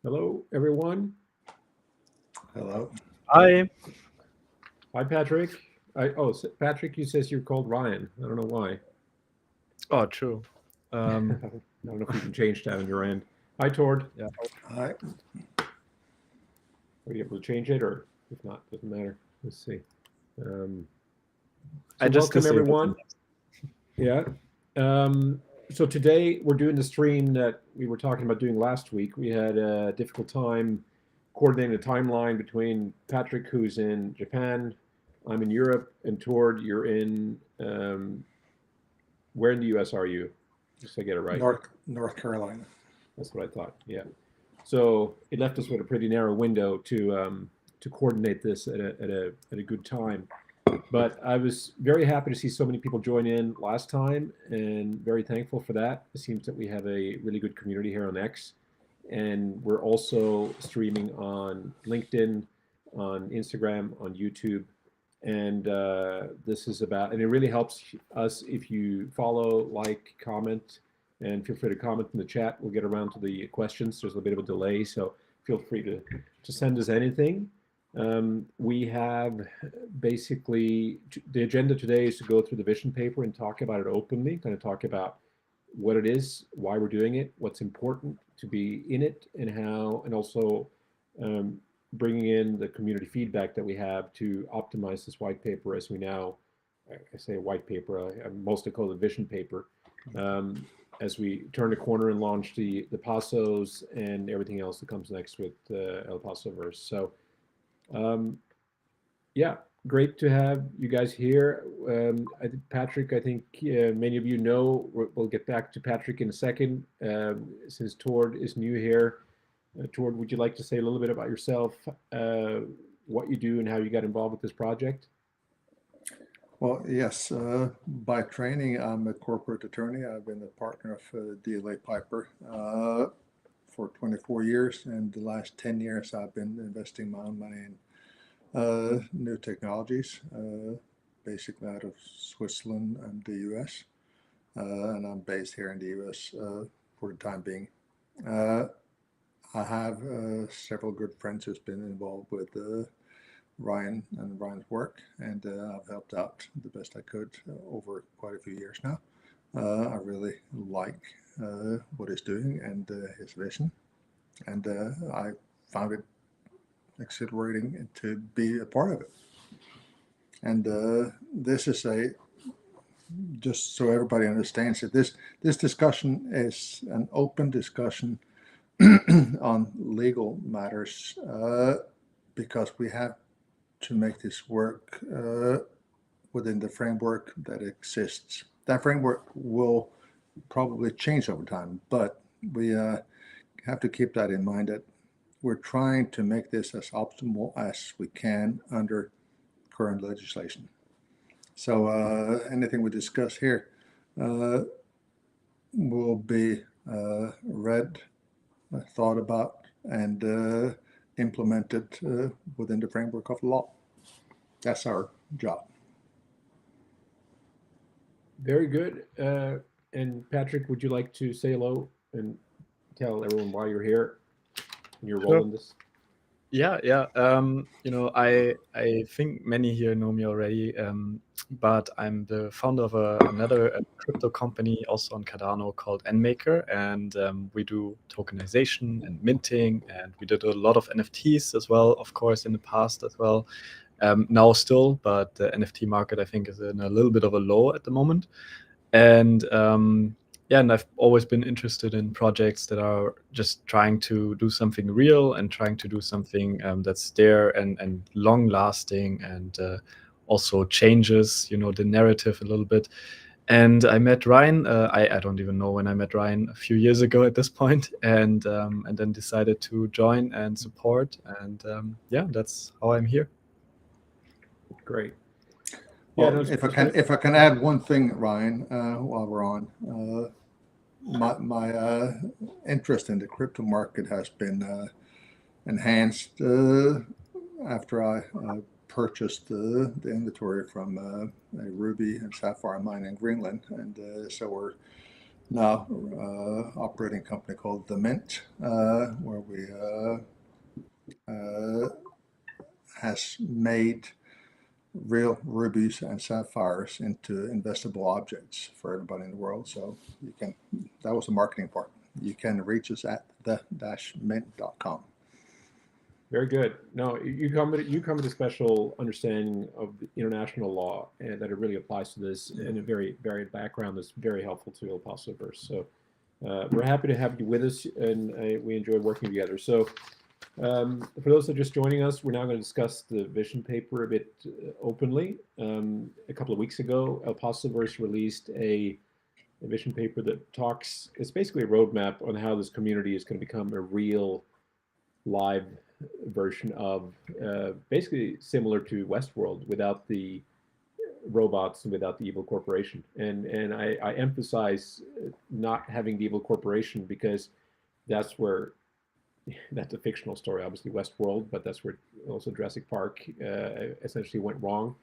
Hello, everyone. Hello. Hi. Hi, Patrick. Patrick, you says you're called Ryan. I don't know why. Oh, true. I Um, don't know if you can change that on your end. Hi, Tord. yeah, Hi. Are you able to change it, or if not, doesn't matter. Let's see. Um, I so just welcome, disabled them. everyone. Yeah. So today we're doing the stream that we were talking about doing last week. We had a difficult time coordinating a timeline between Patrick, who's in Japan, I'm in Europe, and Tord, you're in where in the U.S. are you? Just so I get it right. North Carolina. That's what I thought. Yeah. So it left us with a pretty narrow window to coordinate this at a good time. But I was very happy to see so many people join in last time, and very thankful for that. It seems that we have a really good community here on X, and we're also streaming on LinkedIn, on Instagram, on YouTube. And this is about, and it really helps us if you follow, like, comment, and feel free to comment in the chat. We'll get around to the questions. There's a bit of a delay, so feel free to send us anything. We have basically the agenda today is to go through the vision paper and talk about it openly, kind of talk about what it is, why we're doing it, what's important to be in it, and how, and also um, bringing in the community feedback that we have to optimize this white paper as we now, I say white paper, I mostly call it vision paper, um, as we turn the corner and launch the Pasos and everything else that comes next with El Paso Verse. So yeah, great to have you guys here. Patrick, I think many of you know, we'll get back to Patrick in a second. Since Tord is new here, Tord, would you like to say a little bit about yourself, what you do, and how you got involved with this project? Well, yes. By training, I'm a corporate attorney. I've been a partner of DLA Piper for 24 years, and the last 10 years I've been investing my own money in new technologies, basically out of Switzerland and the US. And I'm based here in the US for the time being. Uh, I have several good friends who's been involved with Ryan and Ryan's work, and I've helped out the best I could over quite a few years now. I really like what he's doing and his vision, and I found it exhilarating to be a part of it. And this is a just so everybody understands it. This discussion is an open discussion on legal matters because we have to make this work within the framework that exists. That framework will probably change over time, but we have to keep that in mind that we're trying to make this as optimal as we can under current legislation. So anything we discuss here uh, will be read, thought about, and implemented within the framework of the law. That's our job. Very good. And Patrick, would you like to say hello and tell everyone why you're here and your role sure. in this? Yeah. I think many here know me already, but I'm the founder of another crypto company also on Cardano called NMaker, and we do tokenization and minting, and we did a lot of NFTs as well, of course, in the past as well. Now still, but the NFT market I think is in a little bit of a low at the moment. And yeah, and I've always been interested in projects that are just trying to do something real and trying to do something that's there and long lasting, and also changes the narrative a little bit. And I met Ryan. I don't even know when I met Ryan, a few years ago at this point, and then decided to join and support. And yeah, that's how I'm here. Great. Yeah, no, Well, if I can add one thing, Ryan, while we're on, my interest in the crypto market has been enhanced after I purchased the inventory from a ruby and sapphire mine in Greenland, and so we're now operating company called The Mint, where we has made real rubies and sapphires into investable objects for everybody in the world. So you can, that was the marketing part. You can reach us at the-mint.com. Very good. No, you come with a special understanding of the international law, and that it really applies to this in a very varied background that's very helpful to El Paso Verse. So we're happy to have you with us, and we enjoy working together. So for those that are just joining us, we're now going to discuss the vision paper a bit openly. A couple of weeks ago, El Paso Verse released a vision paper that talks, it's basically a roadmap on how this community is going to become a real live version of basically similar to Westworld without the robots and without the evil corporation. And I emphasize not having the evil corporation because that's a fictional story, obviously Westworld, but that's where also Jurassic Park essentially went wrong.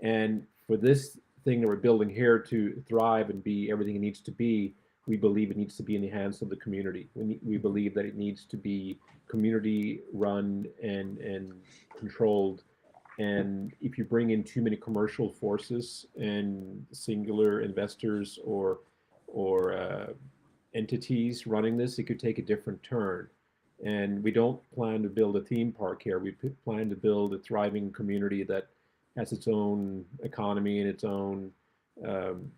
And for this thing that we're building here to thrive and be everything it needs to be, we believe it needs to be in the hands of the community. We believe that it needs to be community run and controlled. And if you bring in too many commercial forces and singular investors or entities running this, it could take a different turn. And we don't plan to build a theme park here. We plan to build a thriving community that has its own economy and its own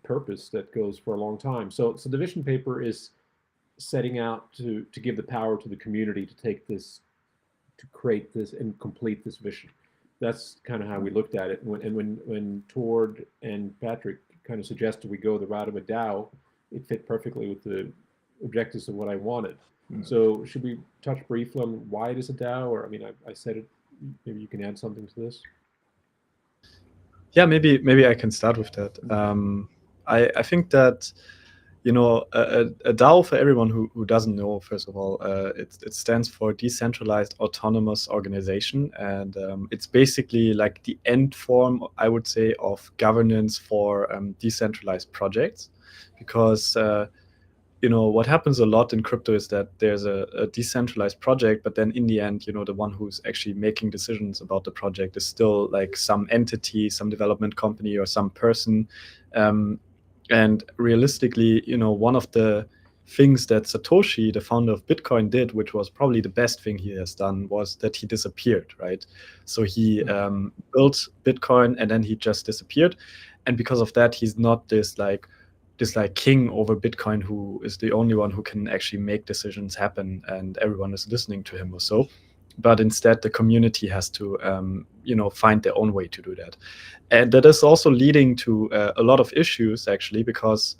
purpose that goes for a long time. So the vision paper is setting out to give the power to the community to take this, to create this and complete this vision. That's kind of how we looked at it. And when Tord and Patrick kind of suggested we go the route of a DAO, it fit perfectly with the objectives of what I wanted. So should we touch briefly on why it is a DAO? Or, I mean, I said it, maybe you can add something to this. Yeah, maybe I can start with that. I think that, you know, a DAO, for everyone who doesn't know, first of all, it stands for Decentralized Autonomous Organization, and it's basically like the end form, I would say, of governance for decentralized projects, because you know, what happens a lot in crypto is that there's a decentralized project, but then in the end, you know, the one who's actually making decisions about the project is still like some entity, some development company, or some person. And realistically, you know, one of the things that Satoshi, the founder of Bitcoin, did, which was probably the best thing he has done, was that he disappeared, right? So he built Bitcoin and then he just disappeared. And because of that, he's not this king over Bitcoin who is the only one who can actually make decisions happen and everyone is listening to him or so. But instead, the community has to, you know, find their own way to do that. And that is also leading to a lot of issues, actually, because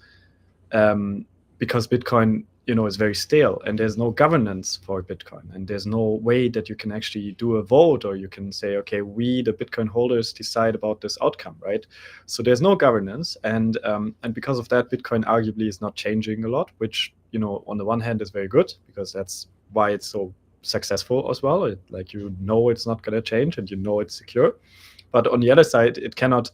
Bitcoin, you know, is very stale and there's no governance for Bitcoin, and there's no way that you can actually do a vote, or you can say, okay, we, the Bitcoin holders, decide about this outcome, right? So there's no governance, and because of that, Bitcoin arguably is not changing a lot, which, you know, on the one hand is very good, because that's why it's so successful as well. You know, it's not going to change and you know it's secure. But on the other side, it cannot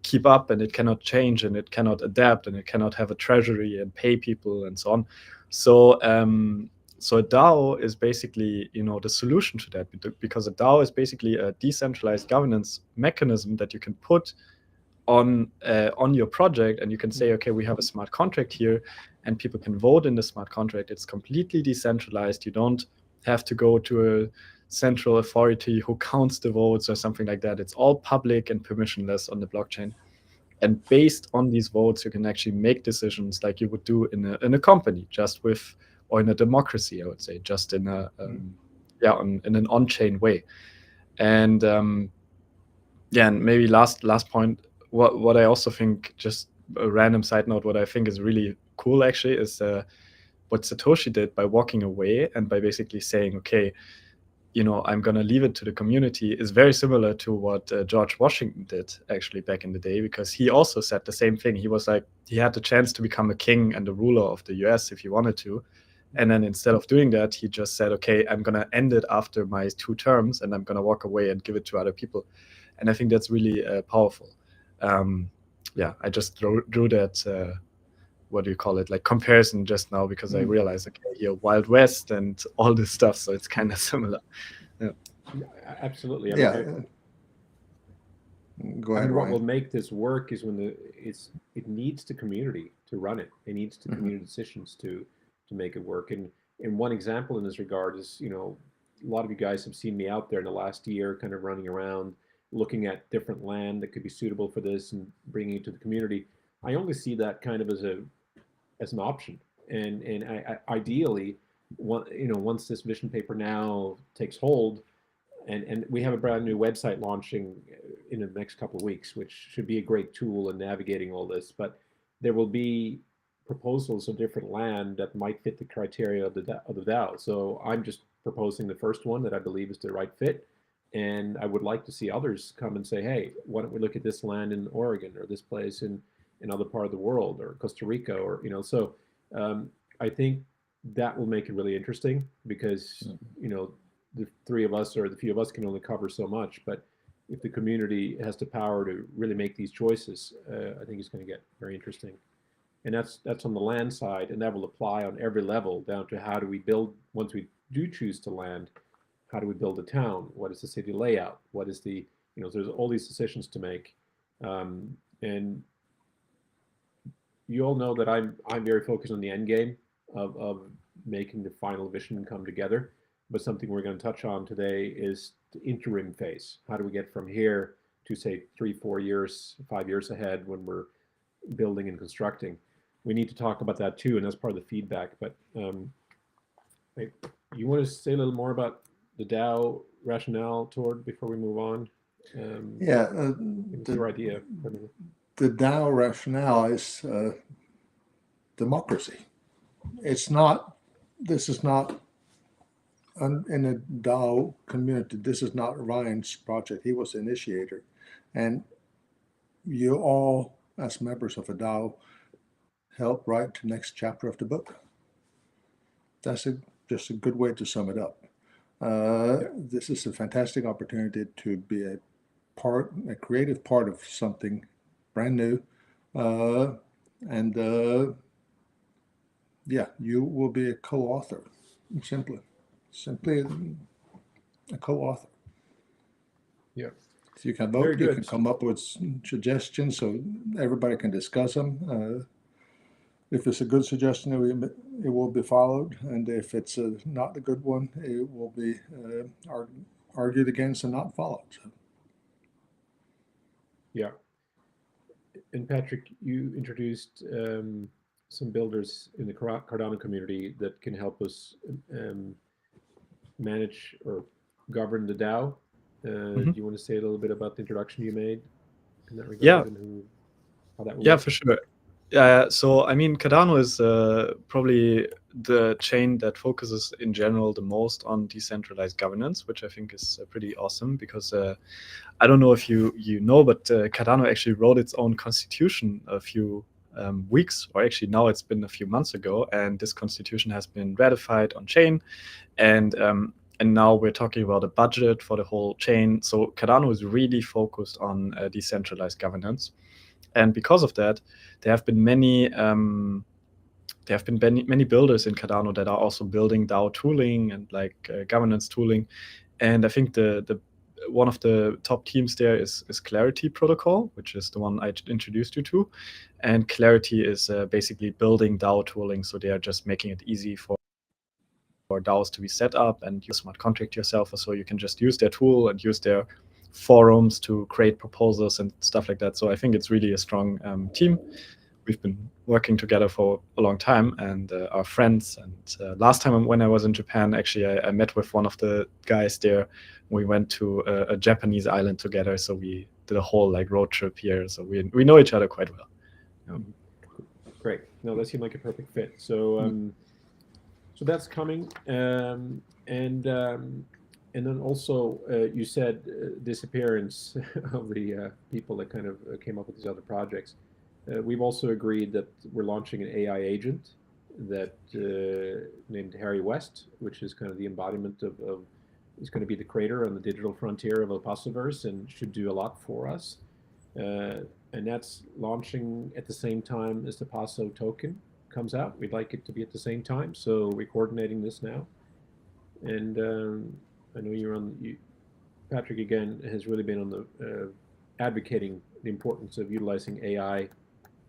keep up, and it cannot change, and it cannot adapt, and it cannot have a treasury and pay people and so on. So a DAO is basically, you know, the solution to that, because a DAO is basically a decentralized governance mechanism that you can put on your project, and you can say, okay, we have a smart contract here, and people can vote in the smart contract. It's completely decentralized. You don't have to go to a central authority who counts the votes or something like that. It's all public and permissionless on the blockchain. And based on these votes, you can actually make decisions like you would do in a company, just with, or in a democracy, I would say, just in a in an on-chain way. And and maybe last point, what I also think, just a random side note, what I think is really cool actually is what Satoshi did by walking away and by basically saying, okay, you know, I'm going to leave it to the community, is very similar to what George Washington did actually back in the day, because he also said the same thing. He was like, he had the chance to become a king and the ruler of the US if he wanted to. And then instead of doing that, he just said, okay, I'm going to end it after my 2 terms and I'm going to walk away and give it to other people. And I think that's really powerful. I just drew that what do you call it, like comparison just now, because I realized, okay, here Wild West and all this stuff, so it's kind of similar. Yeah, absolutely. I Yeah. mean, Go I ahead, mean, what Ryan. will make this work is when it needs the community to run it. It needs the community decisions to make it work. And one example in this regard is, you know, a lot of you guys have seen me out there in the last year, kind of running around, looking at different land that could be suitable for this and bringing it to the community. I only see that kind of as an option. And ideally, once this vision paper now takes hold, and we have a brand new website launching in the next couple of weeks, which should be a great tool in navigating all this. But there will be proposals of different land that might fit the criteria of the DAO. So I'm just proposing the first one that I believe is the right fit. And I would like to see others come and say, hey, why don't we look at this land in Oregon, or this place in another part of the world, or Costa Rica, or, you know, so I think that will make it really interesting, because, you know, the three of us or the few of us can only cover so much. But if the community has the power to really make these choices, I think it's going to get very interesting. And that's on the land side, and that will apply on every level, down to how do we build, once we do choose to land, how do we build a town? What is the city layout? What is the, you know, there's all these decisions to make. And you all know that I'm very focused on the end game of making the final vision come together. But something we're going to touch on today is the interim phase. How do we get from here to, say, 3, 4 years, 5 years ahead, when we're building and constructing? We need to talk about that too, and that's part of the feedback. But you want to say a little more about the DAO rationale, Tord, before we move on? Yeah, What's your idea? the DAO rationale is democracy. It's not. This is not in a DAO community. This is not Ryan's project. He was the initiator, and you all, as members of a DAO, help write the next chapter of the book. That's just a good way to sum it up. This is a fantastic opportunity to be a creative part of something brand new, and yeah, you will be a co-author. Simply a co-author. Yeah. So you can vote. You can come up with suggestions, so everybody can discuss them. If it's a good suggestion, it will be followed, and if it's not a good one, it will be argued against and not followed. So. Yeah. And Patrick, you introduced some builders in the Cardano community that can help us manage or govern the DAO. Do you want to say a little bit about the introduction you made in that regard? Yeah. And how that Yeah, works? for sure. Yeah, so I mean, Cardano is probably the chain that focuses in general the most on decentralized governance, which I think is pretty awesome, because I don't know if you know, but Cardano actually wrote its own constitution a few weeks, or actually now it's been a few months ago, and this constitution has been ratified on chain, and now we're talking about a budget for the whole chain. So Cardano is really focused on decentralized governance. And because of that, there have been many builders in Cardano that are also building DAO tooling and like governance tooling. And I think the one of the top teams there is Clarity Protocol, which is the one I introduced you to. And Clarity is basically building DAO tooling, so they are just making it easy for DAOs to be set up, and you smart contract yourself, so you can just use their tool and use their forums to create proposals and stuff like that. So I think it's really a strong team. We've been working together for a long time and are friends. And last time when I was in Japan, actually, I met with one of the guys there. We went to a Japanese island together. So we did a whole like road trip here. So we know each other quite well. Great. No, that seemed like a perfect fit. So so that's coming. And then also, you said disappearance of the people that kind of came up with these other projects. We've also agreed that we're launching an AI agent that named Harry West, which is kind of the embodiment of is going to be the creator on the digital frontier of Paso Verse, and should do a lot for us. And and that's launching at the same time as the Paso token comes out. We'd like it to be at the same time, so we're coordinating this now. And I know Patrick again has really been on the advocating the importance of utilizing AI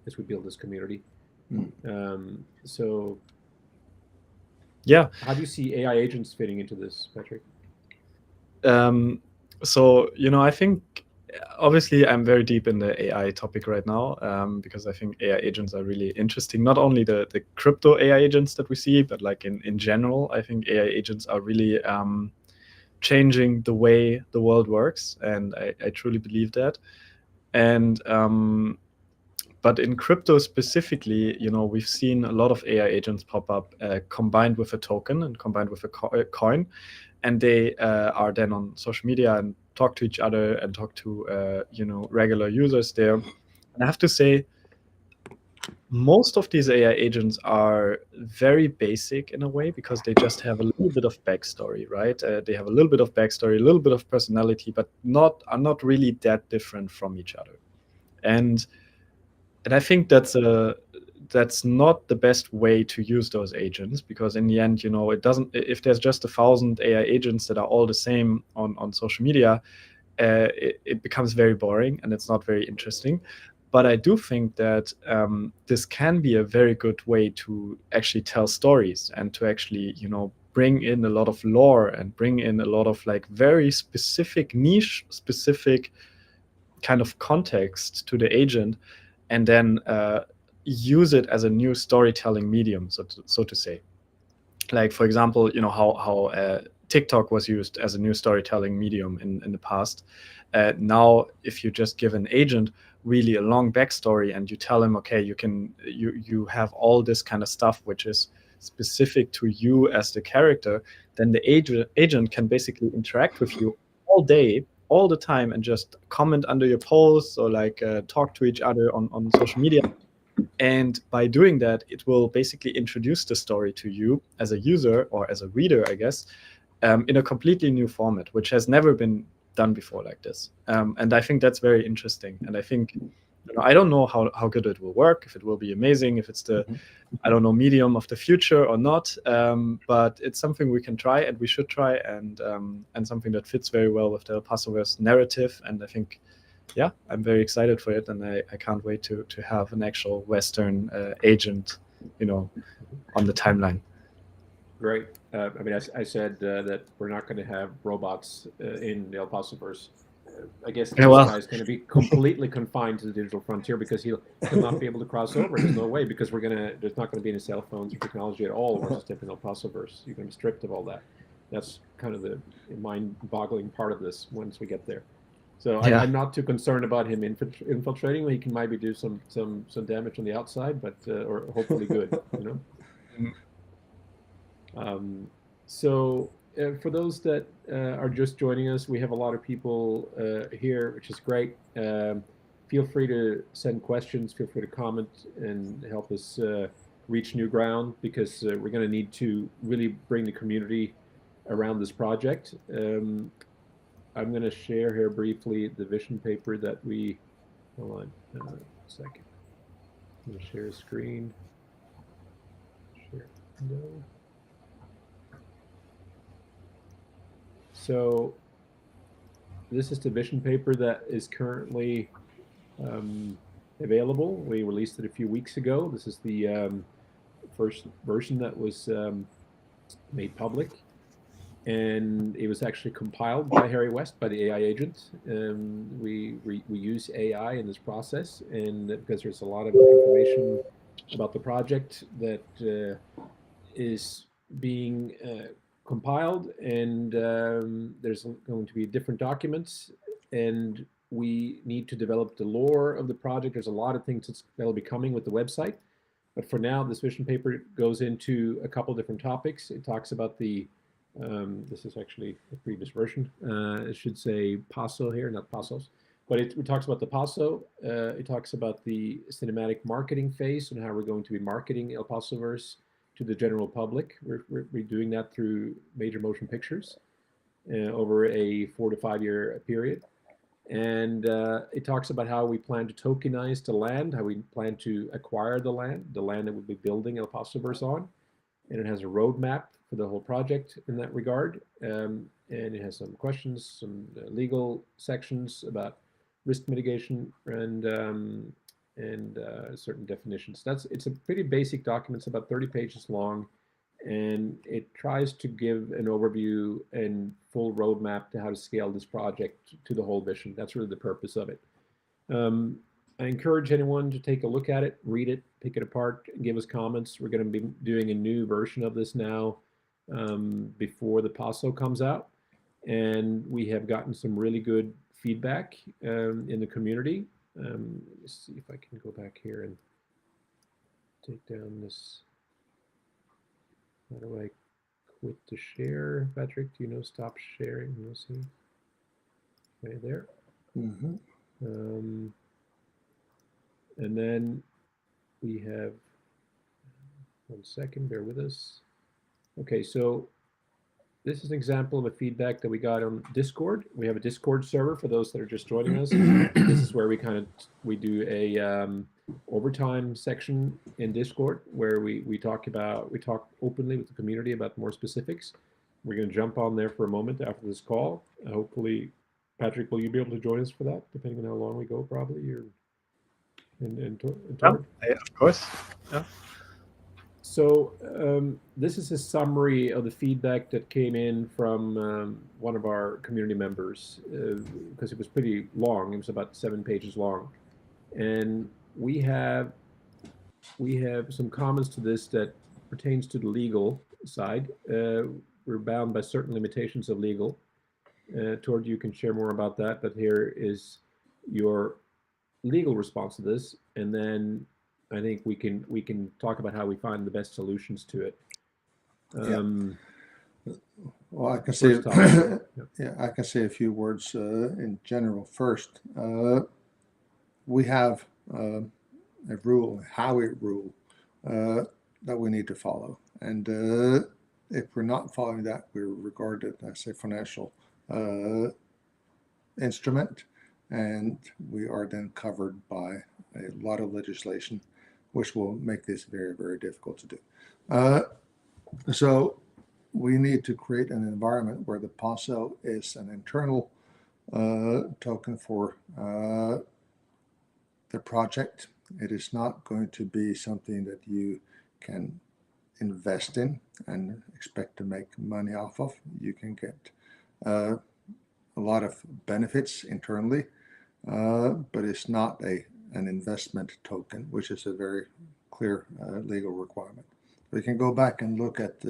as we build this community. So Yeah. how do you see AI agents fitting into this, Patrick? So, I think obviously I'm very deep in the AI topic right now, because I think AI agents are really interesting. Not only the crypto AI agents that we see, but like in general, I think AI agents are really changing the way the world works, and I truly believe that. And but in crypto specifically, we've seen a lot of AI agents pop up combined with a token and combined with a coin, and they are then on social media and talk to each other and talk to regular users there. And I have to say, most of these AI agents are very basic in a way, because they just have a little bit of backstory, right? They have a little bit of backstory, a little bit of personality, but are not really that different from each other. And I think that's not the best way to use those agents, because in the end, it doesn't. If there's just 1,000 AI agents that are all the same on social media, it becomes very boring and it's not very interesting. But I do think that this can be a very good way to actually tell stories and to actually, bring in a lot of lore and bring in a lot of like very specific niche, specific kind of context to the agent, and then use it as a new storytelling medium, so to say. Like, for example, how TikTok was used as a new storytelling medium in the past. Now, if you just give an agent really a long backstory and you tell him, okay, you have all this kind of stuff which is specific to you as the character, then the agent can basically interact with you all day, all the time, and just comment under your posts or like talk to each other on social media. And by doing that, it will basically introduce the story to you as a user or as a reader, I guess, in a completely new format, which has never been done before like this. And I think that's very interesting. And I think, I don't know how good it will work, if it will be amazing, if it's the, I don't know, medium of the future or not. But it's something we can try and we should try, and something that fits very well with the Paso Verse narrative. And I think, yeah, I'm very excited for it, and I can't wait to have an actual Western agent, on the timeline. Great. I mean, I said that we're not going to have robots in the El Paso Verse. I guess this guy is going to be completely confined to the digital frontier, because he'll not be able to cross over. There's no way, because there's not going to be any cell phones or technology at all once you step in El Paso Verse. You're going to be stripped of all that. That's kind of the mind-boggling part of this once we get there. So yeah. I'm not too concerned about him infiltrating. He can maybe do some damage on the outside, but or hopefully good, So for those that are just joining us, we have a lot of people here, which is great. Feel free to send questions. Feel free to comment and help us reach new ground, because we're going to need to really bring the community around this project. I'm going to share here briefly the vision paper that we, hold on a second. I'm going to share a screen. Share window. So this is the vision paper that is currently available. We released it a few weeks ago. This is the first version that was made public. And it was actually compiled by Harry West, by the AI agent. We use AI in this process, and because there's a lot of information about the project that is being compiled, and there's going to be different documents, and we need to develop the lore of the project. There's a lot of things that'll be coming with the website, but for now, this vision paper goes into a couple different topics. It talks about the this is actually the previous version. It should say Paso here, not Pasos. But it talks about the Paso. It talks about the cinematic marketing phase and how we're going to be marketing El Paso Verse to the general public. We're doing that through major motion pictures over a 4 to 5 year period. And it talks about how we plan to tokenize the land, how we plan to acquire the land that we'll be building a Paso Verse on. And it has a roadmap for the whole project in that regard. And it has some questions, some legal sections about risk mitigation and certain definitions. It's a pretty basic document. It's about 30 pages long, and it tries to give an overview and full roadmap to how to scale this project to the whole vision. That's really the purpose of it. I encourage anyone to take a look at it, read it, pick it apart, and give us comments. We're going to be doing a new version of this now before the Paso comes out. And we have gotten some really good feedback in the community. Let me see if I can go back here and take down this. How do I quit the share? Patrick, do you know stop sharing? We'll see. Okay, there. And then we have, 1 second, bear with us. Okay, so this is an example of a feedback that we got on Discord. We have a Discord server for those that are just joining us. This is where we do a overtime section in Discord where we talk openly with the community about more specifics. We're going to jump on there for a moment after this call. Hopefully, Patrick, will you be able to join us for that, depending on how long we go, probably? And Yeah, of course. Yeah. So this is a summary of the feedback that came in from one of our community members because it was pretty long. It was about 7 pages long, and we have some comments to this that pertains to the legal side. We're bound by certain limitations of legal. Tord, you can share more about that, but here is your legal response to this, and then I think we can talk about how we find the best solutions to it. Well, I can say I can say a few words in general. First, we have a rule, Howitt rule, that we need to follow, and if we're not following that, we're regarded as a financial instrument, and we are then covered by a lot of legislation, which will make this very, very difficult to do. So we need to create an environment where the Paso is an internal token for the project. It is not going to be something that you can invest in and expect to make money off of. You can get a lot of benefits internally, but it's not an investment token, which is a very clear legal requirement. We can go back and look at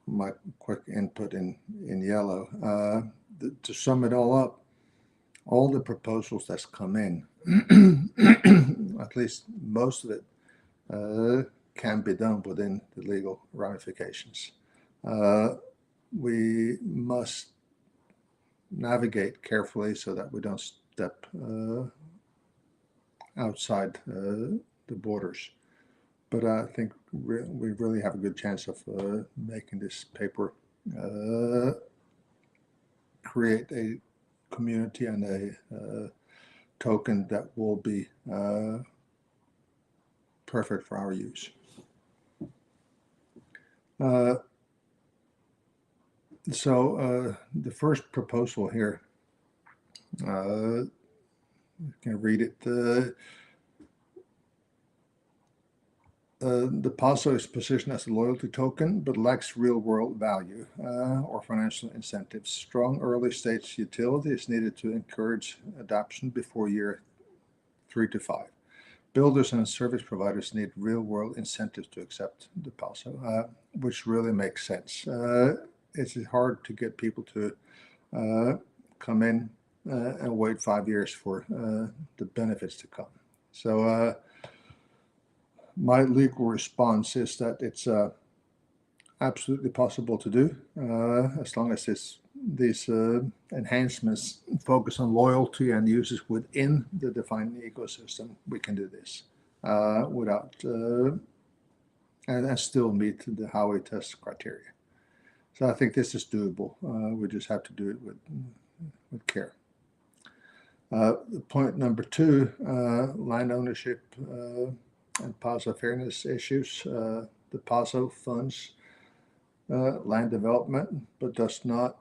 my quick input in yellow. To sum it all up, all the proposals that's come in, at least most of it, can be done within the legal ramifications. We must navigate carefully so that we don't step outside the borders. But I think we really have a good chance of making this paper create a community and a token that will be perfect for our use. So the first proposal here, you can read it. The Paso is positioned as a loyalty token, but lacks real-world value or financial incentives. Strong early-stage utility is needed to encourage adoption before year 3 to 5. Builders and service providers need real-world incentives to accept the Paso, which really makes sense. It's hard to get people to come in and wait 5 years for the benefits to come. So my legal response is that it's absolutely possible to do as long as these enhancements focus on loyalty and uses within the defined ecosystem. We can do this without and still meet the Howitt test criteria. So I think this is doable. We just have to do it with care. Point number 2, land ownership and Paso fairness issues. The Paso funds land development, but does not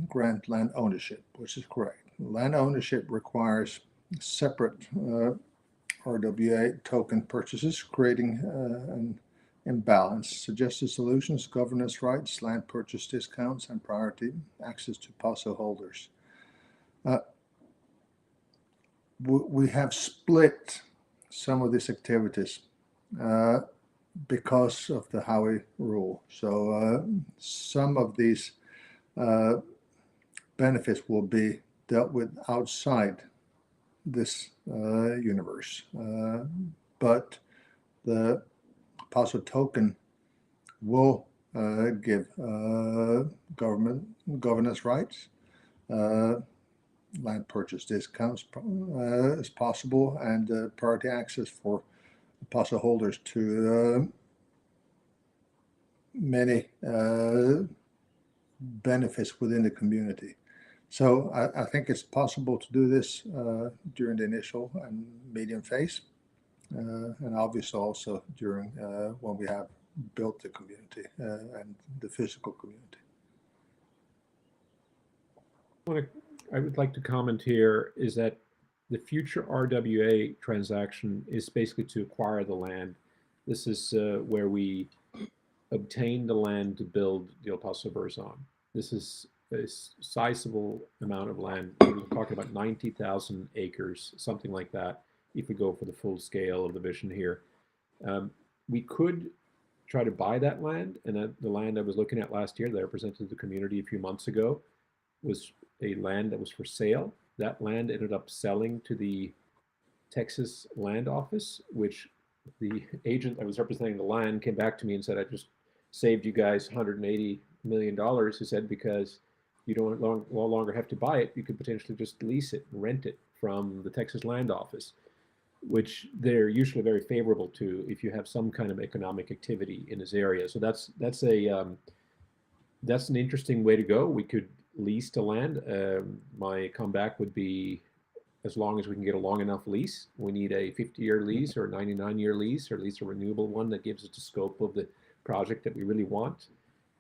grant land ownership, which is correct. Land ownership requires separate RWA token purchases, creating an imbalance. Suggested solutions: governance rights, land purchase discounts, and priority access to Paso holders. We have split some of these activities because of the Howie rule. So some of these benefits will be dealt with outside this universe. But the Paso token will give governance rights, land purchase discounts as possible, and priority access for Paso holders to many benefits within the community. So I think it's possible to do this during the initial and medium phase, and obviously also during when we have built the community and the physical community. I would like to comment here is that the future RWA transaction is basically to acquire the land. This is where we obtain the land to build the Paso Verse on. This is a sizable amount of land. We're talking about 90,000 acres, something like that, if we go for the full scale of the vision here. We could try to buy that land, and the land I was looking at last year that I presented to the community a few months ago was a land that was for sale. That land ended up selling to the Texas land office, which the agent that was representing the land came back to me and said, I just saved you guys $180 million. He said, because you don't no longer have to buy it, you could potentially just lease it and rent it from the Texas land office, which they're usually very favorable to if you have some kind of economic activity in this area. So that's an interesting way to go. We could lease the land. My comeback would be, as long as we can get a long enough lease. We need a 50-year lease or a 99-year lease, or at least a renewable one that gives us the scope of the project that we really want.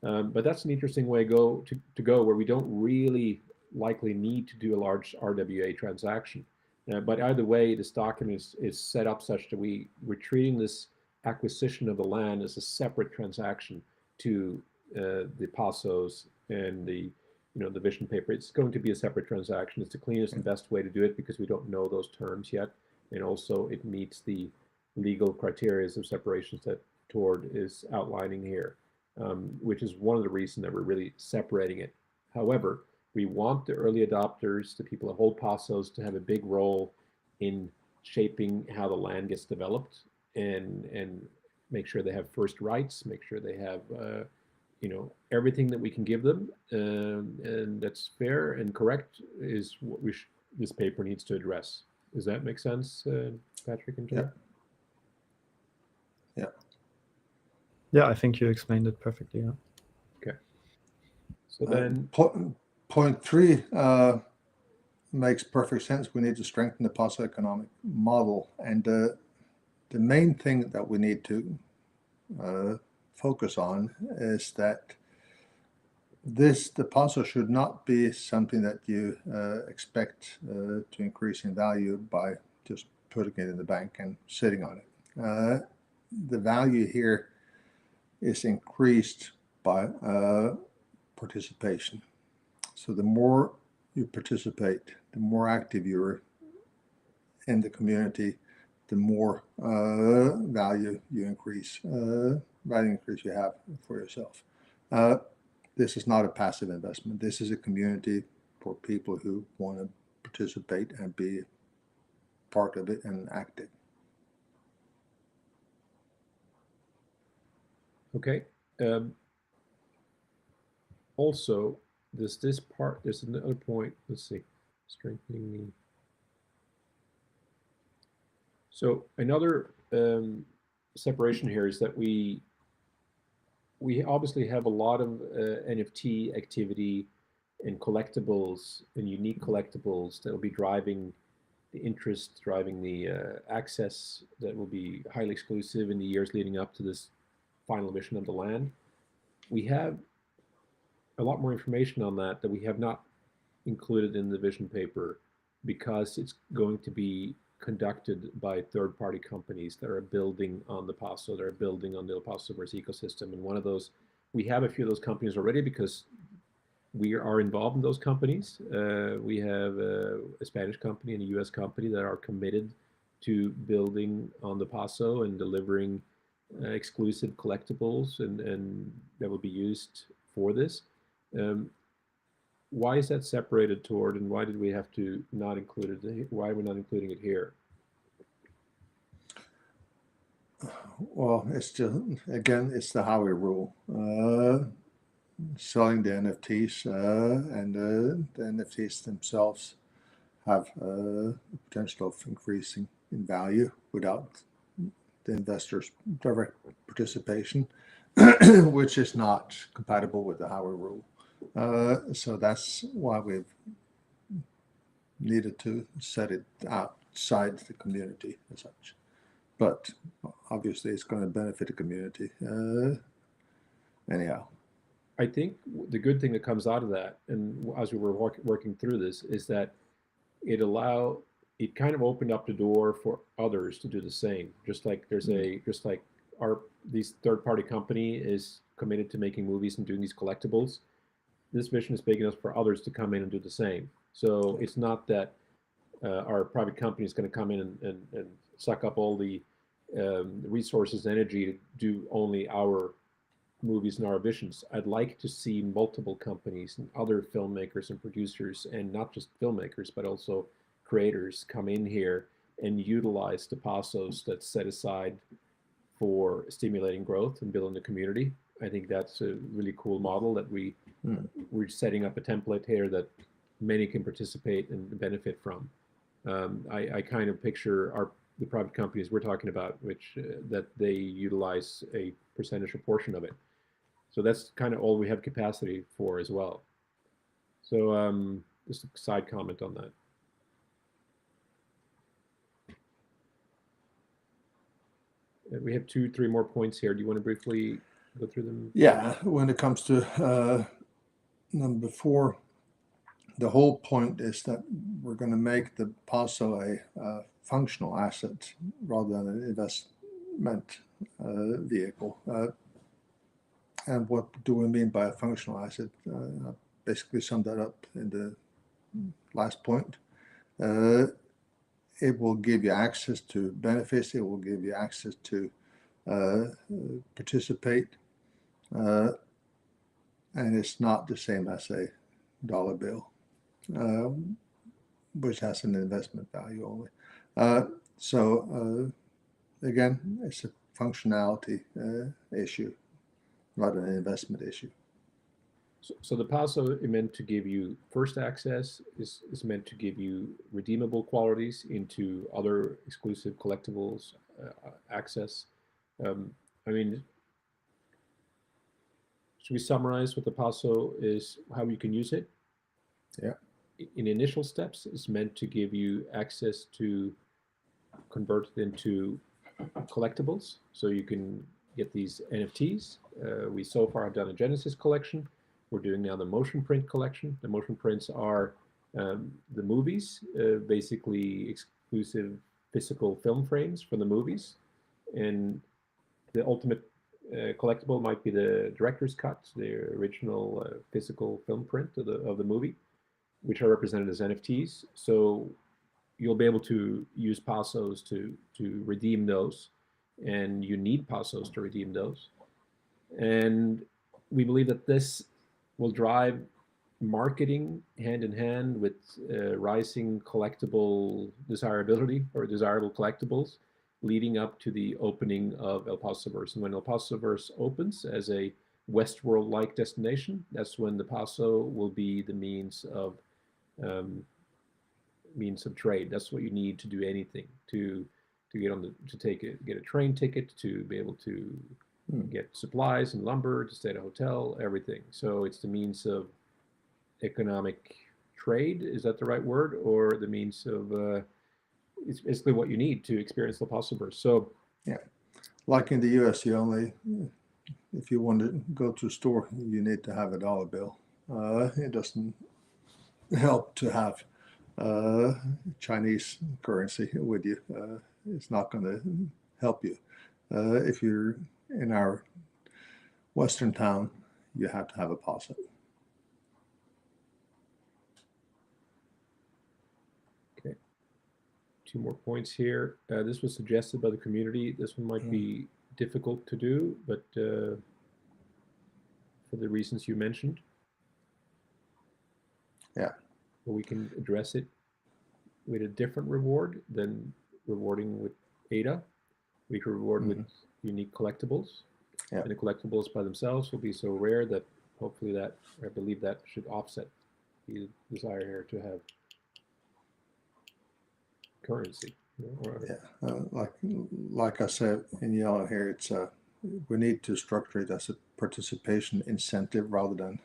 But that's an interesting way to go where we don't really likely need to do a large RWA transaction. But either way, this document is set up such that we're treating this acquisition of the land as a separate transaction to the Pasos and the VisionPaper. It's going to be a separate transaction. It's the cleanest and best way to do it because we don't know those terms yet. And also it meets the legal criteria of separations that Tord is outlining here, which is one of the reasons that we're really separating it. However, we want the early adopters, the people that hold Pasos, to have a big role in shaping how the land gets developed and make sure they have first rights, make sure they have everything that we can give them, and that's fair and correct is what this paper needs to address. Does that make sense, Patrick and Tord? Yeah, I think you explained it perfectly. Yeah. Okay. So then point 3 makes perfect sense. We need to strengthen the Paso economic model, and the main thing that we need to focus on is that the Paso should not be something that you expect to increase in value by just putting it in the bank and sitting on it. The value here is increased by participation. So the more you participate, the more active you're in the community, the more value you have for yourself. This is not a passive investment. This is a community for people who want to participate and be part of it and active. Okay. Also, there's another point. Let's see, strengthening. So another separation here is that we obviously have a lot of NFT activity and collectibles and unique collectibles that will be driving the interest, driving the access that will be highly exclusive in the years leading up to this final mission of the land. We have a lot more information on that we have not included in the vision paper because it's going to be conducted by third-party companies that are building on the Paso, that are building on the Paso Verse ecosystem. And one of those, we have a few of those companies already because we are involved in those companies. We have a Spanish company and a US company that are committed to building on the Paso and delivering exclusive collectibles and that will be used for this. Why is that separated toward, and why did we have to not include it? Why are we not including it here? Well, it's just, again, it's the Howie rule. Selling the NFTs and the NFTs themselves have potential of increasing in value without the investors' direct participation, which is not compatible with the Howie rule. So that's why we've needed to set it outside the community as such. But obviously, it's going to benefit the community anyhow. I think the good thing that comes out of that, and as we were working through this, is that it kind of opened up the door for others to do the same. Just like these third-party company is committed to making movies and doing these collectibles. This vision is big enough for others to come in and do the same. So it's not that our private company is going to come in and suck up all the resources and energy to do only our movies and our visions. I'd like to see multiple companies and other filmmakers and producers, and not just filmmakers, but also creators come in here and utilize the Pasos that's set aside for stimulating growth and building the community. I think that's a really cool model that we're setting up a template here that many can participate and benefit from. I kind of picture the private companies we're talking about, which that they utilize a percentage or portion of it. So that's kind of all we have capacity for as well. So just a side comment on that. We have 2-3 more points here. Do you want to briefly go through them? Yeah, when it comes to number 4, the whole point is that we're going to make the Paso a functional asset rather than an investment vehicle. And what do we mean by a functional asset? I basically summed that up in the last point. It will give you access to benefits. It will give you access to participate. And it's not the same as a dollar bill, which has an investment value only. So again, it's a functionality issue, not an investment issue. So the Paso is meant to give you first access, is meant to give you redeemable qualities into other exclusive collectibles access. I mean, should we summarize what the Paso is, how you can use it? Yeah. In initial steps, it's meant to give you access to convert it into collectibles. So you can get these NFTs. We so far have done a Genesis collection. We're doing now the motion print collection. The motion prints are the movies, basically exclusive physical film frames for the movies. And the ultimate collectible might be the director's cut, the original physical film print of the movie, which are represented as NFTs. So you'll be able to use Pasos to redeem those, and you need Pasos to redeem those. And we believe that this will drive marketing hand in hand with rising collectible desirability or desirable collectibles leading up to the opening of El Paso Verse. And when El Paso Verse opens as a Westworld-like destination, that's when the Paso will be the means of trade. That's what you need to do anything, to get a train ticket, to be able to get supplies and lumber, to stay at a hotel, everything. So it's the means of economic trade. Is that the right word? Or the means of, it's basically what you need to experience the Paso Verse. So Yeah, like in the US, you only, if you want to go to a store, you need to have a dollar bill. It doesn't help to have Chinese currency with you. It's not going to help you. If you're in our Western town, you have to have a Paso. okay, 2 more points here. This was suggested by the community. This one might be difficult to do, but for the reasons you mentioned. Yeah. But we can address it with a different reward than rewarding with Eide. We could reward with unique collectibles. Yeah. And the collectibles by themselves will be so rare that hopefully that, I believe that should offset the desire here to have currency. Yeah, like I said in yellow here, it's we need to structure it as a participation incentive rather than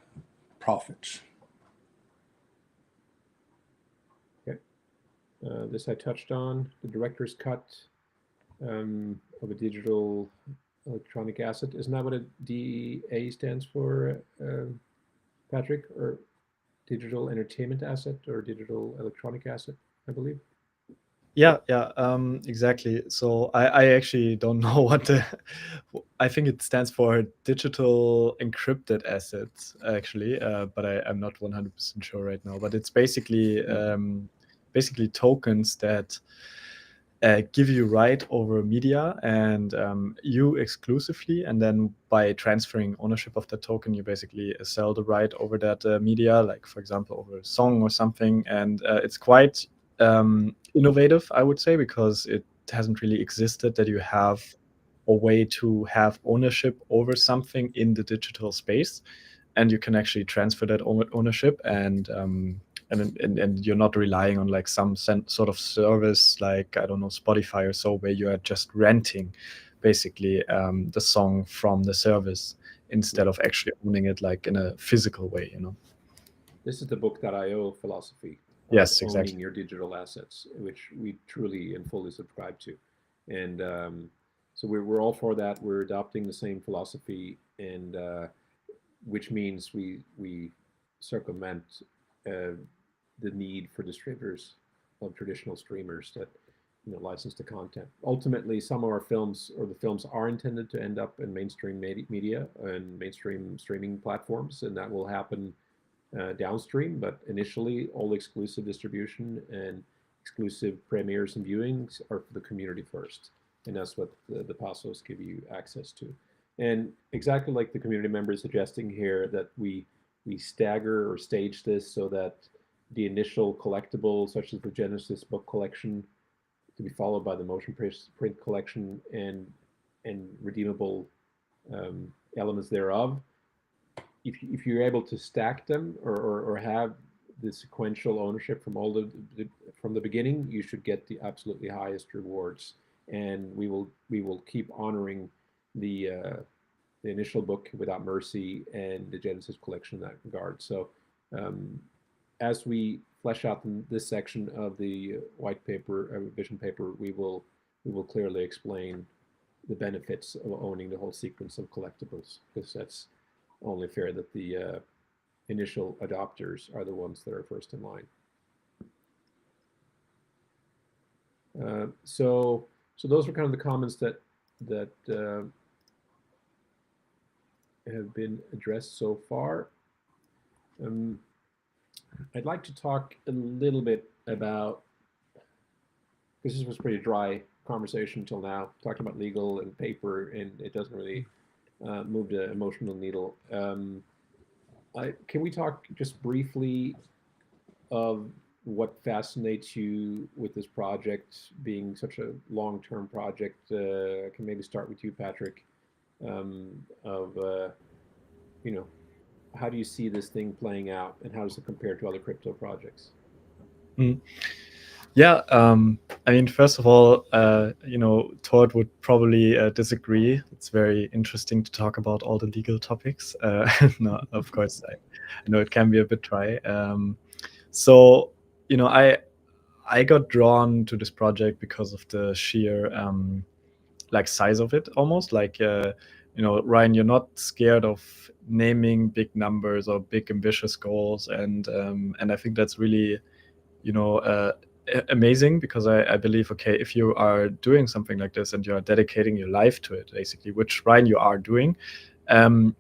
profits. Okay. This I touched on, the director's cut of a digital electronic asset. Isn't that what a DEA stands for, Patrick? Or digital entertainment asset or digital electronic asset, I believe? Yeah, exactly. So I actually don't know what I think it stands for digital encrypted assets, actually, but I'm not 100% sure right now. But it's basically tokens that give you right over media and you exclusively, and then by transferring ownership of the token, you basically sell the right over that media, like for example over a song or something. And it's quite innovative, I would say, because it hasn't really existed that you have a way to have ownership over something in the digital space, and you can actually transfer that ownership, and you're not relying on like some sort of service like, I don't know, Spotify or so, where you are just renting basically the song from the service instead of actually owning it like in a physical way, you know. This is the book.io philosophy of Yes, owning exactly. your digital assets, which we truly and fully subscribe to. And so we're all for that. We're adopting the same philosophy, and which means we circumvent the need for distributors of traditional streamers that license the content. Ultimately, some of our films, or the films, are intended to end up in mainstream media and mainstream streaming platforms, and that will happen downstream. But initially, all exclusive distribution and exclusive premieres and viewings are for the community first, and that's what the Pasos give you access to. And exactly like the community member is suggesting here, that we stagger or stage this so that the initial collectible, such as the Genesis book collection, to be followed by the motion print collection and redeemable elements thereof. If you're able to stack them or have the sequential ownership from from the beginning, you should get the absolutely highest rewards. And we will keep honoring the initial book Without Mercy and the Genesis collection in that regard. So as we flesh out this section of the white paper, vision paper, we will clearly explain the benefits of owning the whole sequence of collectibles, because that's only fair that the initial adopters are the ones that are first in line. So those are kind of the comments that have been addressed so far. I'd like to talk a little bit about, because this was pretty dry conversation until now, talking about legal and paper, and it doesn't really move the emotional needle. Can we talk just briefly of what fascinates you with this project being such a long-term project? I can maybe start with you, Patrick, how do you see this thing playing out, and how does it compare to other crypto projects? Yeah, I mean, first of all, Todd would probably disagree. It's very interesting to talk about all the legal topics. No, of course, I know it can be a bit dry. So, I got drawn to this project because of the sheer like size of it, almost like Ryan, you're not scared of naming big numbers or big ambitious goals, and I think that's really amazing, because I believe, okay, if you are doing something like this and you are dedicating your life to it, basically, which, Ryan, you are doing, then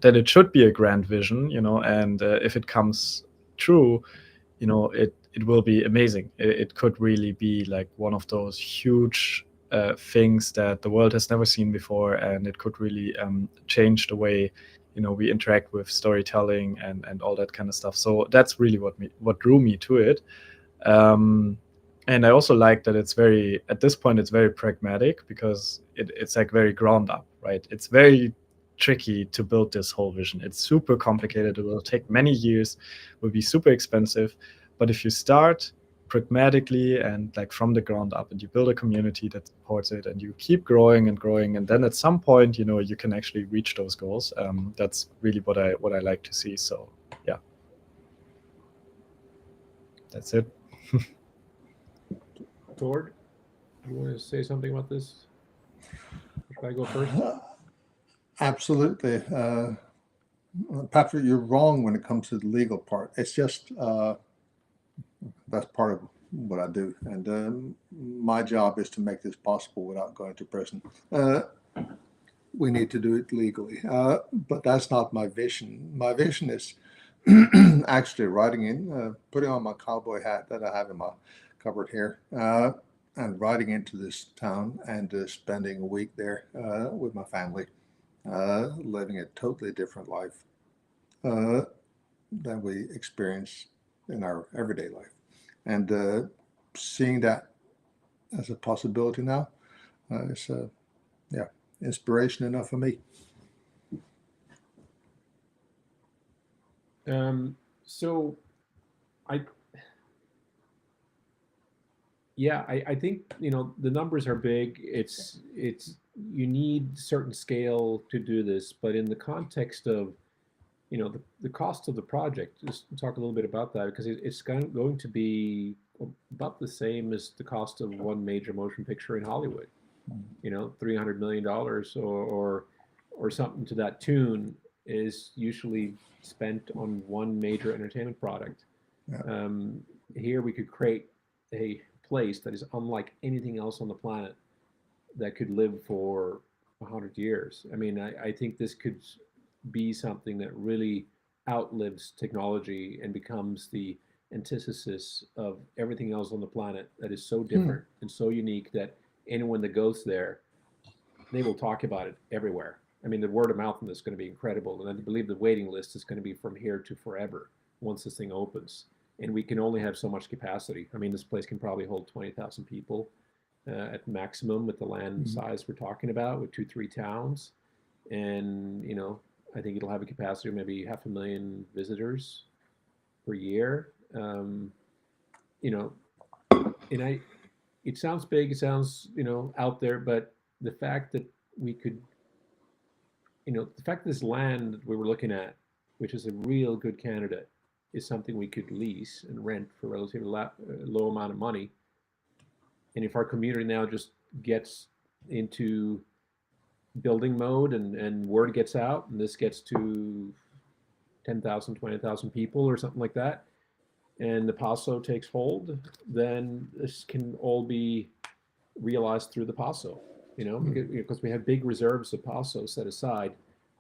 it should be a grand vision, and if it comes true, it will be amazing. It could really be like one of those huge things that the world has never seen before, and it could really change the way we interact with storytelling and all that kind of stuff. So that's really what drew me to it. And I also like that at this point, it's very pragmatic, because it's like very ground up, right? It's very tricky to build this whole vision. It's super complicated. It will take many years, will be super expensive. But if you start pragmatically and like from the ground up, and you build a community that supports it, and you keep growing and growing, and then at some point, you can actually reach those goals. That's really what I like to see. So yeah, that's it. Tord, you want to say something about this? Should I go first? Absolutely. Patrick, you're wrong when it comes to the legal part. It's just that's part of what I do, and my job is to make this possible without going to prison. We need to do it legally, but that's not my vision. My vision is actually putting on my cowboy hat that I have in my cupboard here, and riding into this town and spending a week there with my family, living a totally different life than we experience in our everyday life. And seeing that as a possibility now is, inspiration enough for me. So I think the numbers are big. It's you need certain scale to do this, but in the context of the cost of the project, just talk a little bit about that, because it's going to be about the same as the cost of one major motion picture in Hollywood. $300 million or something to that tune is usually spent on one major entertainment product. Yeah. Here we could create a place that is unlike anything else on the planet, that could live for 100 years. I mean, I think this could be something that really outlives technology and becomes the antithesis of everything else on the planet, that is so different and so unique that anyone that goes there, they will talk about it everywhere. I mean, the word of mouth on this is going to be incredible. And I believe the waiting list is going to be from here to forever once this thing opens. And we can only have so much capacity. I mean, this place can probably hold 20,000 people at maximum, with the land size we're talking about, with 2-3 towns. And, I think it'll have a capacity of maybe 500,000 visitors per year. And it sounds big, it sounds, out there, but the fact that we could, the fact that this land that we were looking at, which is a real good candidate, is something we could lease and rent for a relatively low amount of money. And if our community now just gets into building mode, and word gets out, and this gets to 10,000, 20,000 people or something like that, and the Paso takes hold, then this can all be realized through the Paso, because we have big reserves of Paso set aside,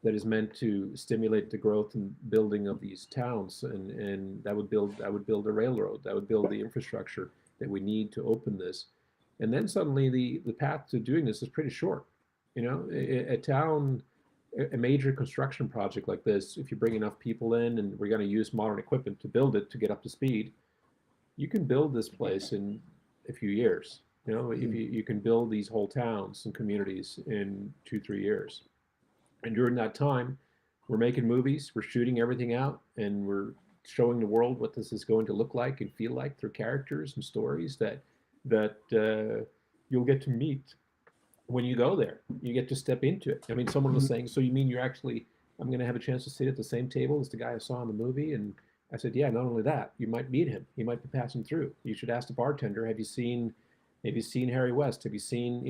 that is meant to stimulate the growth and building of these towns, and that would build a railroad, that would build the infrastructure that we need to open this. And then suddenly the path to doing this is pretty short. A major construction project like this, if you bring enough people in, and we're going to use modern equipment to build it to get up to speed, you can build this place in a few years. If you can build these whole towns and communities in 2-3 years. And during that time, we're making movies, we're shooting everything out, and we're showing the world what this is going to look like and feel like through characters and stories that you'll get to meet when you go there. You get to step into it. I mean, someone was saying, so you mean you're actually, I'm going to have a chance to sit at the same table as the guy I saw in the movie? And I said, yeah, not only that, you might meet him. He might be passing through. You should ask the bartender, have you seen Harry West? Have you seen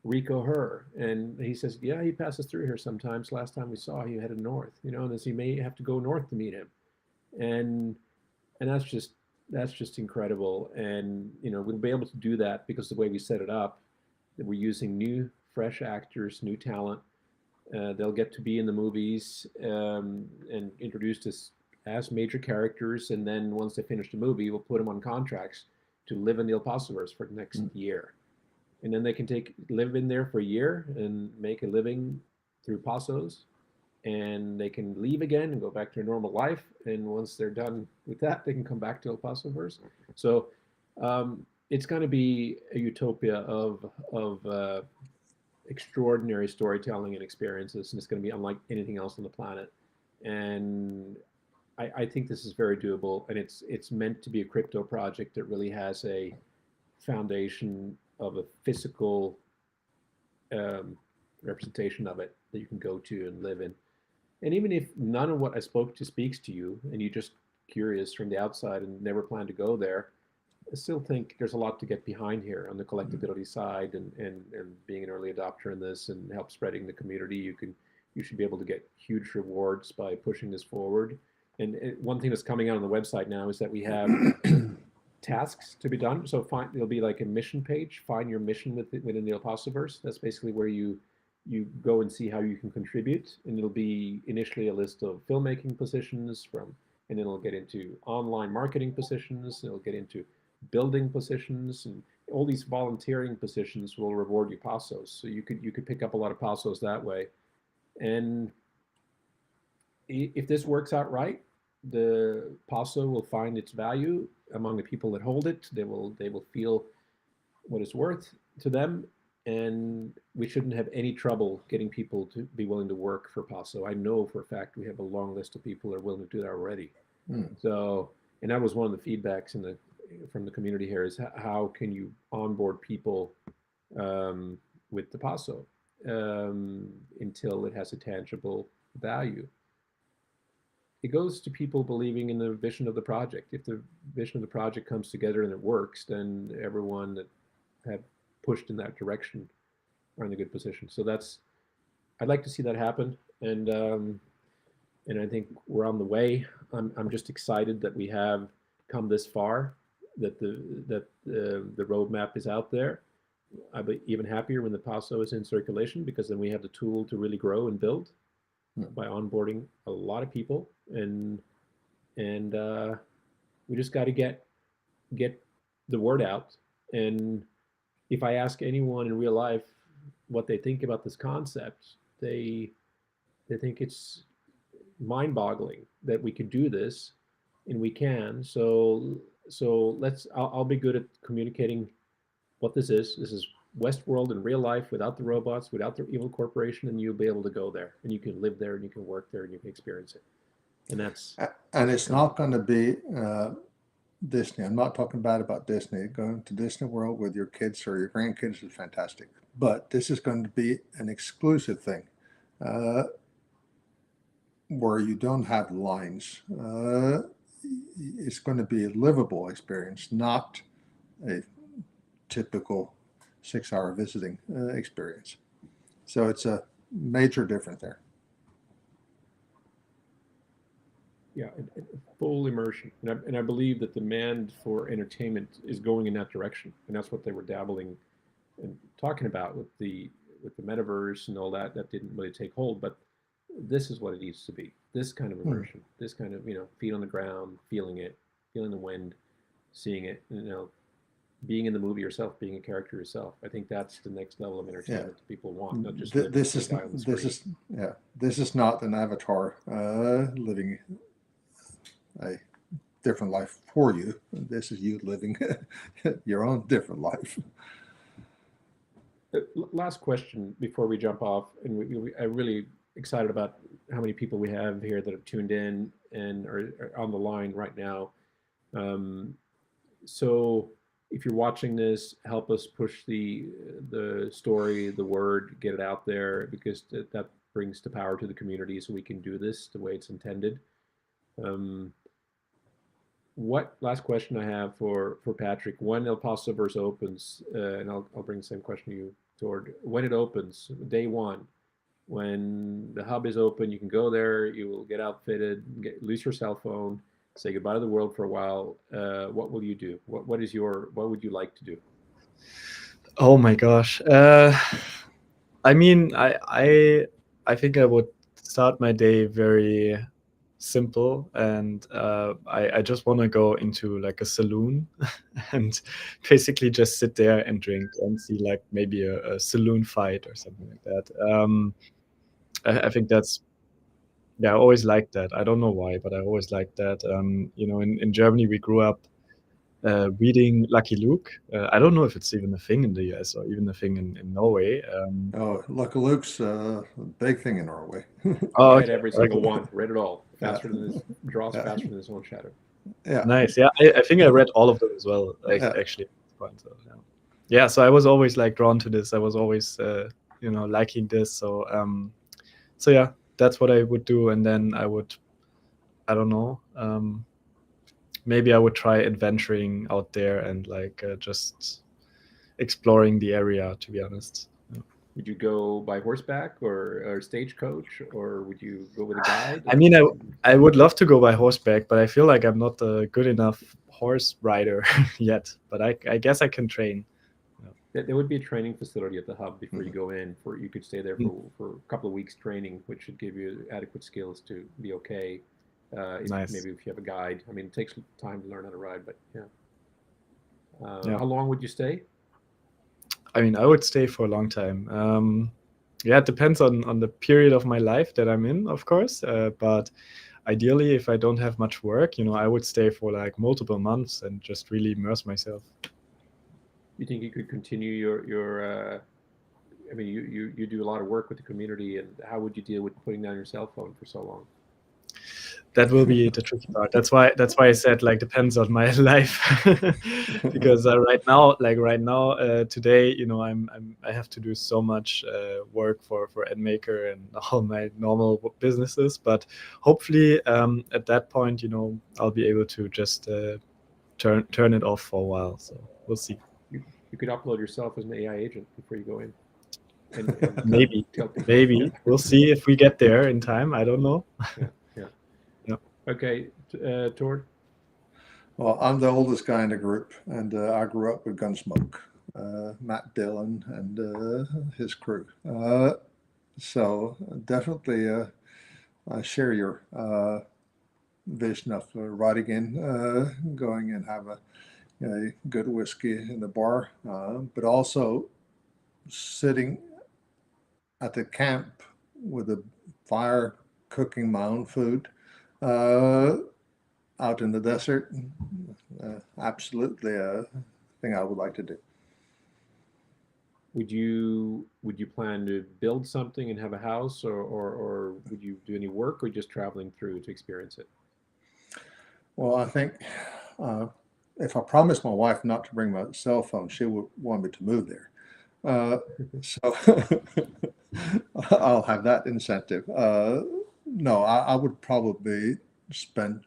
Rico Her? And he says, yeah, he passes through here sometimes. Last time we saw, he headed north, and as he may have to go north to meet him. And that's just incredible. And, we'll be able to do that because the way we set it up, that we're using new, fresh actors, new talent. They'll get to be in the movies and introduced as major characters. And then once they finish the movie, we'll put them on contracts to live in the Paso Verse for the next year. And then they can live in there for a year and make a living through Pasos. And they can leave again and go back to their normal life. And once they're done with that, they can come back to El Paso Verse. So it's going to be a utopia of extraordinary storytelling and experiences, and it's going to be unlike anything else on the planet. And I think this is very doable, and it's meant to be a crypto project that really has a foundation of a physical representation of it that you can go to and live in. And even if none of what I spoke to speaks to you, and you're just curious from the outside and never plan to go there, I still think there's a lot to get behind here on the collectability side and being an early adopter in this and help spreading the community. You should be able to get huge rewards by pushing this forward. And one thing that's coming out on the website now is that we have tasks to be done. So there'll be like a mission page, find your mission within the El Paso Verse. That's basically where you go and see how you can contribute. And it'll be initially a list of filmmaking positions and then it'll get into online marketing positions, and it'll get into building positions, and all these volunteering positions will reward you Pasos. So you could pick up a lot of Pasos that way. And if this works out right, the Paso will find its value among the people that hold it. They will feel what it's worth to them, and we shouldn't have any trouble getting people to be willing to work for Paso. I know for a fact we have a long list of people that are willing to do that already. So, and that was one of the feedbacks from the community here is how can you onboard people with the Paso until it has a tangible value. It goes to people believing in the vision of the project. If the vision of the project comes together and it works, then everyone that have pushed in that direction are in a good position. So I'd like to see that happen, and I think we're on the way. I'm just excited that we have come this far, that the roadmap is out there. I'll be even happier when the Paso is in circulation, because then we have the tool to really grow and build by onboarding a lot of people, and we just got to get the word out. And if I ask anyone in real life what they think about this concept, they think it's mind-boggling that we could do this, and we can. So I'll be good at communicating what this is. This is Westworld in real life, without the robots, without the evil corporation, and you'll be able to go there, and you can live there, and you can work there, and you can experience it. And it's not going to be Disney. I'm not talking bad about Disney. Going to Disney World with your kids or your grandkids is fantastic, but this is going to be an exclusive thing where you don't have lines. It's going to be a livable experience, not a typical 6-hour visiting experience. So it's a major difference there. Yeah, full immersion, and I believe that demand for entertainment is going in that direction, and that's what they were dabbling and talking about with the metaverse and all that. That didn't really take hold, but this is what it needs to be. This kind of immersion, this kind of feet on the ground, feeling it, feeling the wind, seeing it, being in the movie yourself, being a character yourself. I think that's the next level of entertainment that people want, not just this is not an avatar living a different life for you. This is you living your own different life. Last question before we jump off, and I'm really excited about how many people we have here that have tuned in, and are on the line right now. So if you're watching this, help us push the story, the word, get it out there, because that brings the power to the community, so we can do this the way it's intended. Um, what last question I have for Patrick? When El Paso Verse opens, and I'll bring the same question to you, Tord. When it opens, day one, when the hub is open, you can go there. You will get outfitted, lose your cell phone, say goodbye to the world for a while. What will you do? What would you like to do? Oh my gosh. I mean, I think I would start my day very simple, and I just want to go into like a saloon and basically just sit there and drink and see like maybe a saloon fight or something like that. I think that's, yeah, I always liked that. I don't know why, but I always liked that. In Germany we grew up reading Lucky Luke. I don't know if it's even a thing in the US or even a thing in Norway. Oh, Lucky Luke's a big thing in Norway. Oh, Read okay. every single Okay. one. Read it all. Faster Yeah. than this. Draws Yeah. faster than his own shadow. Yeah. Nice. Yeah, I think I read all of them as well, Yeah. actually. At this point, so, yeah. Yeah, so I was always like drawn to this. I was always, liking this. So yeah, that's what I would do. And then I don't know, maybe I would try adventuring out there and like just exploring the area, to be honest. Yeah. Would you go by horseback or stagecoach, or would you go with a guide? I mean, I would love to go by horseback, but I feel like I'm not a good enough horse rider yet. But I guess I can train. There would be a training facility at the hub before you go in. You could stay there Mm. for a couple of weeks training, which should give you adequate skills to be okay. Nice. Maybe if you have a guide. I mean, it takes time to learn how to ride, but yeah. Yeah. How long would you stay? I mean, I would stay for a long time. Yeah, it depends on the period of my life that I'm in, of course. But ideally, if I don't have much work, I would stay for like multiple months and just really immerse myself. You think you could continue your I mean, you do a lot of work with the community, and how would you deal with putting down your cell phone for so long? That will be the tricky part. That's why I said like depends on my life, because right now today, I have to do so much work for Endmaker and all my normal businesses. But hopefully at that point, I'll be able to just turn it off for a while. So we'll see. You could upload yourself as an AI agent before you go in. And Maybe tell people. maybe we'll see if we get there in time. I don't know. Yeah. Okay, Tord. Well, I'm the oldest guy in the group, and I grew up with Gunsmoke, Matt Dillon, and his crew. So definitely, I share your vision of riding in, going and have a good whiskey in the bar, but also sitting at the camp with a fire, cooking my own food. Out in the desert, absolutely a thing I would like to do. Would you plan to build something and have a house, or would you do any work, or just traveling through to experience it? Well, I think if I promised my wife not to bring my cell phone, she would want me to move there. So I'll have that incentive. No, I would probably spend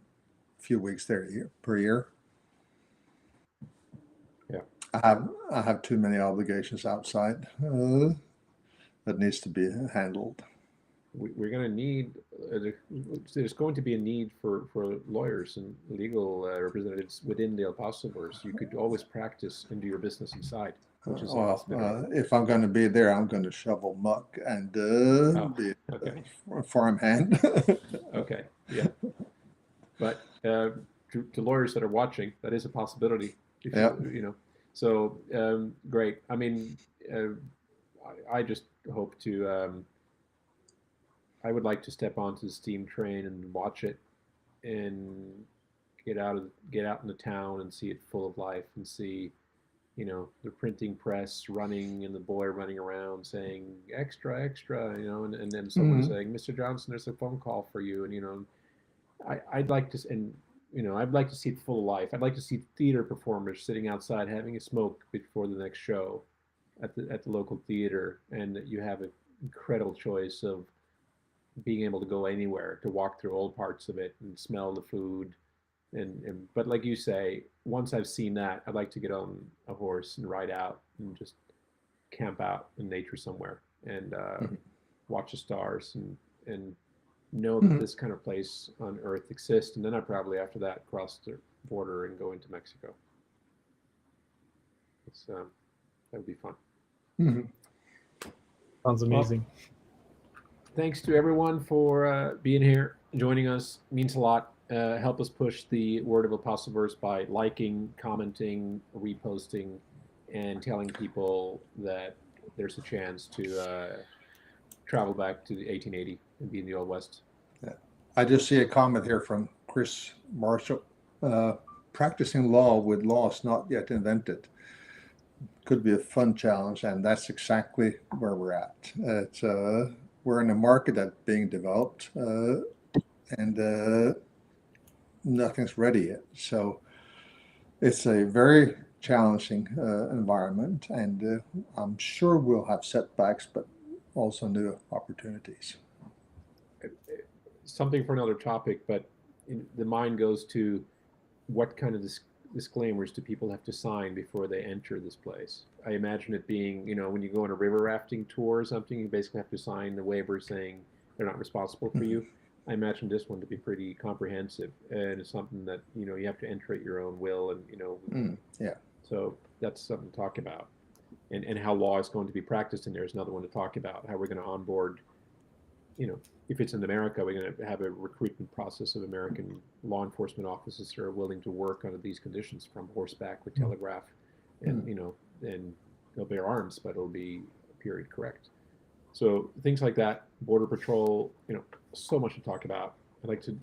few weeks there per year. Yeah. I have too many obligations outside that needs to be handled. We're going to need. There's going to be a need for lawyers and legal representatives within the El Paso Verse. You could always practice and do your business inside, which is if I'm going to be there, I'm going to shovel muck and be a farmhand. Okay. Yeah. But to lawyers that are watching, that is a possibility. Yeah. So great. I mean, I just hope to. I would like to step onto the steam train and watch it, and get out in the town and see it full of life, and see, the printing press running and the boy running around saying extra, extra, and then someone saying, Mr. Johnson, there's a phone call for you, and I'd like to, and I'd like to see it full of life. I'd like to see theater performers sitting outside having a smoke before the next show at the local theater, and that you have an incredible choice of being able to go anywhere, to walk through old parts of it and smell the food. And but like you say, once I've seen that, I'd like to get on a horse and ride out and just camp out in nature somewhere and watch the stars and know that this kind of place on Earth exists. And then I probably after that cross the border and go into Mexico. It's that would be fun. Sounds amazing. Thanks to everyone for being here, joining us. It means a lot. Help us push the word of a Paso Verse by liking, commenting, reposting, and telling people that there's a chance to travel back to the 1880 and be in the Old West. Yeah. I just see a comment here from Chris Marshall. Practicing law with laws not yet invented could be a fun challenge, and that's exactly where we're at. It's we're in a market that's being developed, and nothing's ready yet. So it's a very challenging environment, and I'm sure we'll have setbacks, but also new opportunities. Something for another topic, but the mind goes to what kind of disclaimers do people have to sign before they enter this place? I imagine it being, when you go on a river rafting tour or something, you basically have to sign the waiver saying they're not responsible for you. I imagine this one to be pretty comprehensive, and it's something that you have to enter at your own will, and So that's something to talk about, and how law is going to be practiced in there is another one to talk about. How we're going to onboard, if it's in America, we're going to have a recruitment process of American law enforcement officers who are willing to work under these conditions, from horseback with telegraph, and and they'll bear arms, but it'll be period correct. So things like that, Border Patrol, so much to talk about. I'd like to,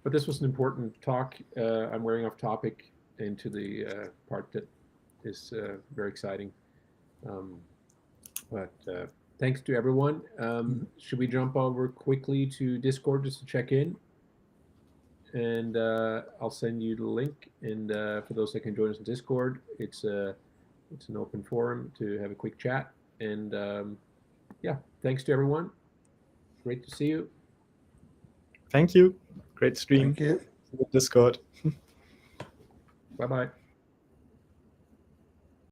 but this was an important talk. I'm wearing off topic into the part that is very exciting. But thanks to everyone. Should we jump over quickly to Discord just to check in? And I'll send you the link. And for those that can join us in Discord, it's an open forum to have a quick chat. And thanks to everyone. Great to see you. Thank you. Great stream. Thank you. Discord. Bye-bye.